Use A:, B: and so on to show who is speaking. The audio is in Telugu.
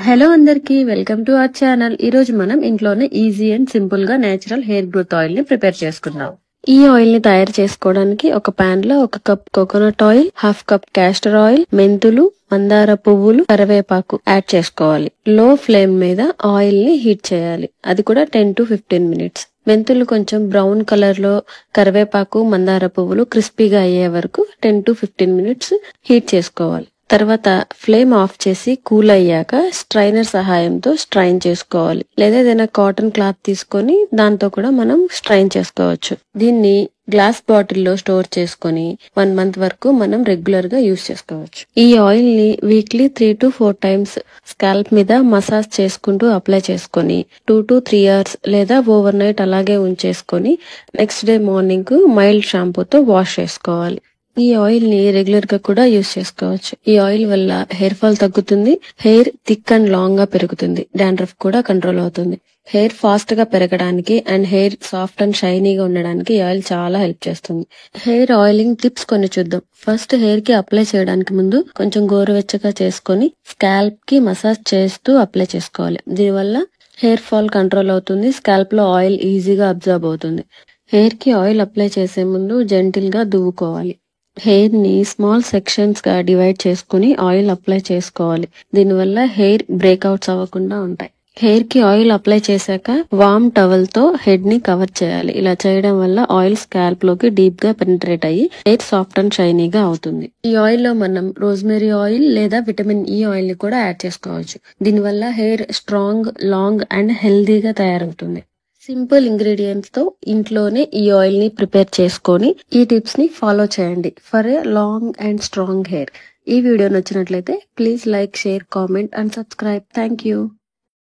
A: హలో అందరికి వెల్కమ్ టు అవర్ ఛానల్. ఈ రోజు మనం ఇంట్లోనే ఈజీ అండ్ సింపుల్ గా నేచురల్ హెయిర్ గ్రోత్ ఆయిల్ ని ప్రిపేర్ చేసుకుందాం. ఈ ఆయిల్ ని తయారు చేసుకోవడానికి ఒక పాన్ లో 1 cup coconut oil, 1/2 cup castor oil, మెంతులు, మందార పువ్వులు, కరివేపాకు యాడ్ చేసుకోవాలి. లో ఫ్లేమ్ మీద ఆయిల్ ని హీట్ చేయాలి. అది కూడా 10 to 15 మినిట్స్. మెంతులు కొంచెం బ్రౌన్ కలర్ లో, కరివేపాకు, మందార పువ్వులు క్రిస్పీగా అయ్యే వరకు 10 to 15 మినిట్స్ హీట్ చేసుకోవాలి. తర్వాత ఫ్లేమ్ ఆఫ్ చేసి కూల్ అయ్యాక స్ట్రైనర్ సహాయంతో స్ట్రైన్ చేసుకోవాలి. లేదా ఏదైనా కాటన్ క్లాత్ తీసుకొని దాంతో కూడా మనం స్ట్రైన్ చేసుకోవచ్చు. దీన్ని గ్లాస్ బాటిల్లో స్టోర్ చేసుకొని 1 month వరకు మనం రెగ్యులర్ గా యూజ్ చేసుకోవచ్చు. ఈ ఆయిల్ ని వీక్లీ 3 to 4 టైమ్స్ స్కాల్ప్ మీద మసాజ్ చేసుకుంటూ అప్లై చేసుకొని 2 to 3 hours లేదా ఓవర్ నైట్ అలాగే ఉంచేసుకొని నెక్స్ట్ డే మార్నింగ్ మైల్డ్ షాంపూతో వాష్ చేసుకోవాలి. ఈ ఆయిల్ ని రెగ్యులర్ గా కూడా యూజ్ చేసుకోవచ్చు. ఈ ఆయిల్ వల్ల హెయిర్ ఫాల్ తగ్గుతుంది, హెయిర్ థిక్ అండ్ లాంగ్ గా పెరుగుతుంది, డాండ్రఫ్ కూడా కంట్రోల్ అవుతుంది. హెయిర్ ఫాస్ట్ గా పెరగడానికి అండ్ హెయిర్ సాఫ్ట్ అండ్ షైనీగా ఉండడానికి ఈ ఆయిల్ చాలా హెల్ప్ చేస్తుంది. హెయిర్ ఆయిలింగ్ టిప్స్ కొన్ని చూద్దాం. ఫస్ట్, హెయిర్ కి అప్లై చేయడానికి ముందు కొంచెం గోరువెచ్చగా చేసుకొని స్కాల్ప్ కి మసాజ్ చేస్తూ అప్లై చేసుకోవాలి. దీనివల్ల హెయిర్ ఫాల్ కంట్రోల్ అవుతుంది, స్కాల్ప్ లో ఆయిల్ ఈజీగా అబ్జర్వ్ అవుతుంది. హెయిర్ కి ఆయిల్ అప్లై చేసే ముందు జెంటిల్ గా దువ్వుకోవాలి. హెయిర్ ని స్మాల్ సెక్షన్స్ గా డివైడ్ చేసుకుని ఆయిల్ అప్లై చేసుకోవాలి. దీనివల్ల హెయిర్ బ్రేక్అవుట్స్ అవ్వకుండా ఉంటాయి. హెయిర్ కి ఆయిల్ అప్లై చేశాక వార్మ్ టవల్ తో హెడ్ ని కవర్ చేయాలి. ఇలా చేయడం వల్ల ఆయిల్ స్కాల్ప్ లోకి డీప్ గా పెనిట్రేట్ అయ్యి హెయిర్ సాఫ్ట్ అండ్ షైనీగా అవుతుంది. ఈ ఆయిల్ లో మనం రోజ్మెరీ ఆయిల్ లేదా విటమిన్ ఈ ఆయిల్ ని కూడా యాడ్ చేసుకోవచ్చు. దీనివల్ల హెయిర్ స్ట్రాంగ్, లాంగ్ అండ్ హెల్దీగా తయారవుతుంది. సింపుల్ ఇంగ్రీడియంట్స్ తో ఇంట్లోనే ఈ ఆయిల్ ని ప్రిపేర్ చేసుకొని ఈ టిప్స్ ని ఫాలో చేయండి for a long and strong hair. ఈ వీడియో నచ్చినట్లయితే please like, share, comment and subscribe. Thank you.